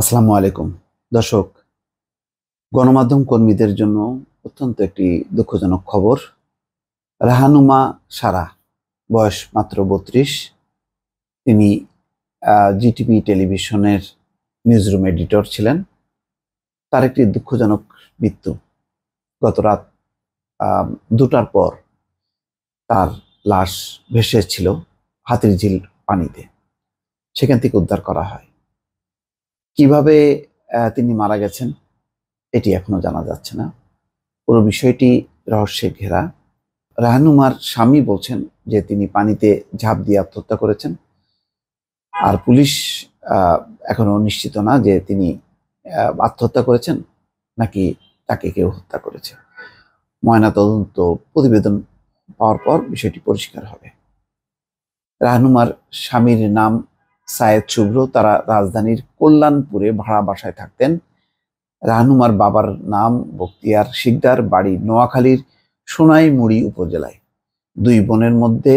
আসসালামু আলাইকুম দর্শক। গণমাধ্যম কর্মীদের জন্য অত্যন্ত একটি দুঃখজনক খবর। রাহানুমা সারা, বয়স মাত্র 32। তিনি জিটিভি টেলিভিশনের নিউজরুম এডিটর ছিলেন। তার একটি দুঃখজনক মৃত্যু। গত রাত 2টার পর তার লাশ ভেসেছিল হাতিরঝিল পানিতে। সেখান থেকে উদ্ধার করা হয়। কিভাবে তিনি মারা গেছেন এটি এখনো জানা যাচ্ছে না। পুরো বিষয়টি রহস্যে ঘেরা। রাহানুমার স্বামী বলছেন যে তিনি পানিতে ঝাঁপ দিয়ে আত্মহত্যা করেছেন। আর পুলিশ এখনো নিশ্চিত না যে তিনি আত্মহত্যা করেছেন নাকি তাকে কেউ হত্যা করেছে। ময়নাতদন্ত প্রতিবেদন পাওয়ার পর বিষয়টি পরিষ্কার হবে। রাহানুমার স্বামীর নাম সায়েদ শুভ্র। তারা রাজধানীর কল্যাণপুরে ভাড়া বাসায় থাকতেন। রাহানুমার বাবার নাম বখতিয়ার শিকদার, বাড়ি নোয়াখালীর সোনাইমুড়ি উপজেলায়। 2 বোনের মধ্যে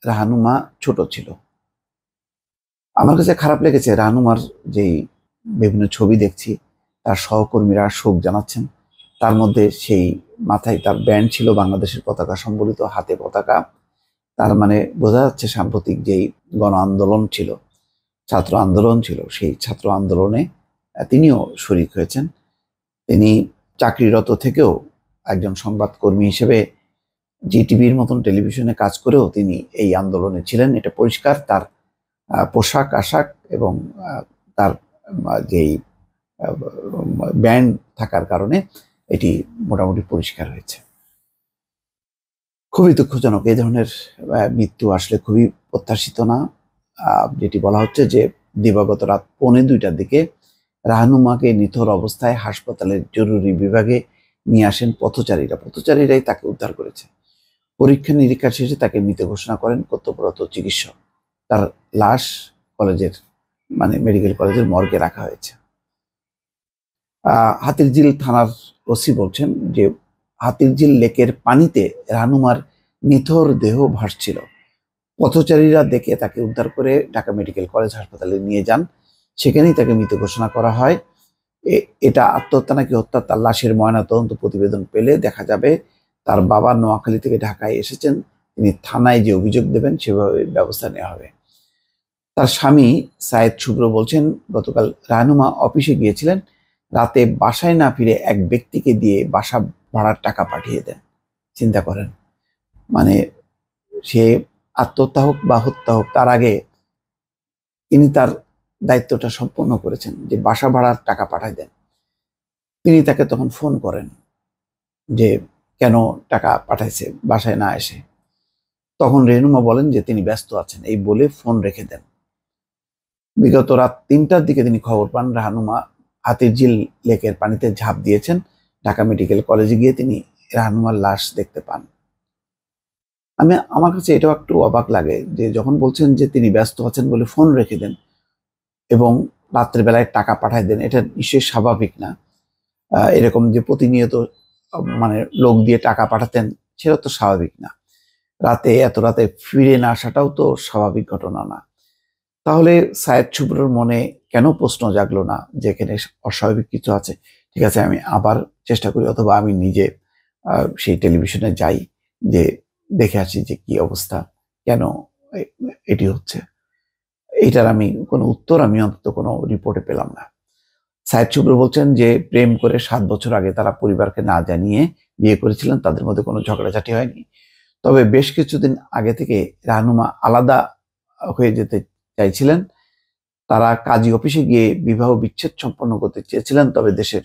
রাহানুমা ছোট ছিল। আমার কাছে খারাপ লেগেছে, রাহানুমার যেই বিভিন্ন ছবি দেখছি তার সহকর্মীরা শোক জানাচ্ছেন। তার মধ্যে সেই মাথায় তার ব্যান্ড ছিল বাংলাদেশের পতাকা সম্বলিত, হাতে পতাকা। তার মানে বোঝা যাচ্ছে সাম্প্রতিক যেই গণ আন্দোলন ছিল, ছাত্র আন্দোলন ছিল, সেই ছাত্র আন্দোলনে তিনিও শরিক হয়েছেন। তিনি চাকরিরত থেকেও একজন সংবাদকর্মী হিসেবে জিটিভির মতন টেলিভিশনে কাজ করেও তিনি এই আন্দোলনে ছিলেন। এটা পরিষ্কার। তার পোশাক আশাক এবং তার যেই ব্যান্ড থাকার কারণে এটি মোটামুটি পরিষ্কার হয়েছে। খুবই দুঃখজনক। এই ধরনের মৃত্যু আসলে খুবই প্রত্যাশিত না। যেটি বলা হচ্ছে যে দিবাগত রাত 1:45টার দিকে রাহানুমাকে নিথর অবস্থায় হাসপাতালের জরুরি বিভাগে নিয়ে আসেন পথচারীরাই তাকে উদ্ধার করেছে। পরীক্ষা নিরীক্ষা শেষে তাকে মৃত ঘোষণা করেন কর্তব্যরত চিকিৎসক। তার লাশ মেডিকেল কলেজের মর্গে রাখা হয়েছে। হাতিরঝিল থানার ওসি বলছেন যে হাতিরঝিল লেকের পানিতে রাহানুমার নিথর দেহ ভাসছিল। পথচারীরা দেখে তাকে উদ্ধার করে ঢাকা মেডিকেল কলেজ হাসপাতালে নিয়ে যান। সেখানেই তাকে মৃত ঘোষণা করা হয়। এটা আত্মহত্যা নাকি হত্যা তার লাশের ময়নাতদন্ত প্রতিবেদন পেলে দেখা যাবে। তার বাবা নোয়াখালী থেকে ঢাকায় এসেছেন। তিনি থানায় যে অভিযোগ দেবেন সেভাবে ব্যবস্থা নেওয়া হবে। তার স্বামী সায়েদ শুভ্র বলছেন, গতকাল রাহানুমা অফিসে গিয়েছিলেন। রাতে বাসায় না ফিরে এক ব্যক্তিকে দিয়ে বাসা ভাড়ার টাকা পাঠিয়ে দেন। চিন্তা করেন, মানে সে আত্মহত্যা হোক বা হত্যা হোক, তার আগে তিনি তার দায়িত্বটা সম্পন্ন করেছেন যে বাসা ভাড়ার টাকা পাঠায় দেন। তিনি তাকে তখন ফোন করেন যে কেন টাকা পাঠাইছে বাসায় না এসে। তখন রেনুমা বলেন যে তিনি ব্যস্ত আছেন, এই বলে ফোন রেখে দেন। বিগত রাত 3টার দিকে তিনি খবর পান রাহানুমা হাতিরঝিল লেকের পানিতে ঝাঁপ দিয়েছেন। ঢাকা মেডিকেল কলেজে গিয়ে তিনি রাহানুমার লাশ দেখতে পান। আমার কাছে এটাও একটু অবাক লাগে যে যখন বলছেন যে তিনি ব্যস্ত আছেন বলে ফোন রেখে দেন এবং রাত্রের বেলায় টাকা পাঠায় দেন, এটা নিশ্চয়ই স্বাভাবিক না। এরকম যে প্রতিনিয়ত লোক দিয়ে টাকা পাঠাতেন সেটা তো স্বাভাবিক না। এত রাতে ফিরে না আসাটাও তো স্বাভাবিক ঘটনা না। তাহলে সায়েদ শুভ্রর মনে কেন প্রশ্ন জাগলো না যে এখানে অস্বাভাবিক কিছু আছে? ঠিক আছে, আমি আবার চেষ্টা করি, অথবা আমি নিজে সেই টেলিভিশনে যাই, যে দেখে আসি যে কি অবস্থা, কেন এটি হচ্ছে। এটার আমি কোনো উত্তর আমি অন্তত কোনো রিপোর্টে পেলাম না। সায়েদ শুভ্র বলছেন যে প্রেম করে 7 বছর আগে তারা পরিবারকে না জানিয়ে বিয়ে করেছিলেন। তাদের মধ্যে কোনো ঝগড়াঝাটি হয়নি। তবে বেশ কিছুদিন আগে থেকে রাহানুমা আলাদা হয়ে যেতে চাইছিলেন। তারা কাজী অফিসে গিয়ে বিবাহ বিচ্ছেদ সম্পন্ন করতে চেয়েছিলেন, তবে দেশের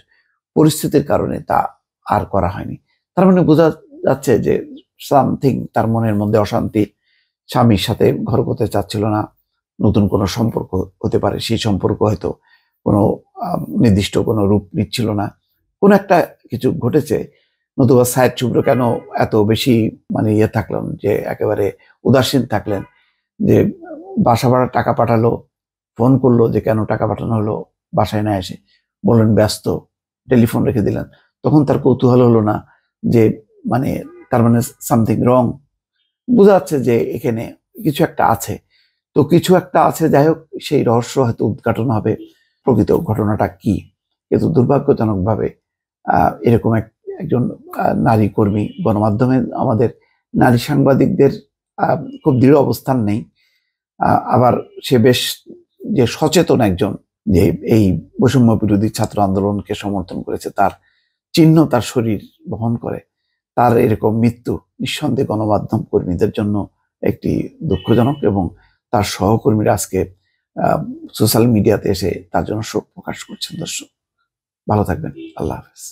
পরিস্থিতির কারণে তা আর করা হয়নি। তার মানে বোঝা যাচ্ছে যে সামথিং তার মনের মধ্যে অশান্তি। স্বামীর সাথে ঘর করতে চাচ্ছিল না। নতুন কোনো সম্পর্ক হতে পারে, সেই সম্পর্ক হয়তো কোনো নির্দিষ্ট কোনো রূপ নিচ্ছিল না। কোনো একটা কিছু ঘটেছে। নতুবা সায়েদ শুভ্র কেন এত বেশি থাকলেন, যে একেবারে উদাসীন থাকলেন, যে বাসা ভাড়ার টাকা পাঠালো, ফোন করলো যে কেন টাকা পাঠানো হলো, বাসায় না এসে বললেন ব্যস্ত, টেলিফোন রেখে দিলেন। তখন তার কৌতূহল হলো না যে তার সামথিং রং। বোঝা যাচ্ছে যে এখানে কিছু একটা আছে। তো কিছু একটা আছে, যাই হোক, সেই রহস্য হয়তো উদ্ঘাটন হবে প্রকৃত ঘটনাটা কি। কিন্তু দুর্ভাগ্যজনকভাবে এরকম একজন নারী কর্মী, গণমাধ্যমে আমাদের নারী সাংবাদিকদের খুব দৃঢ় অবস্থান নেই। আবার সে বেশ যে সচেতন একজন, যে এই বৈষম্য বিরোধী ছাত্র আন্দোলনকে সমর্থন করেছে, তার চিহ্ন তার শরীর বহন করে, তার এরকম মৃত্যু নিঃসন্দেহে গণমাধ্যম কর্মীদের জন্য একটি দুঃখজনক, এবং তার সহকর্মীরা আজকে সোশ্যাল মিডিয়াতে এসে তার জন্য শোক প্রকাশ করছেন। দর্শক, ভালো থাকবেন। আল্লাহ হাফেজ।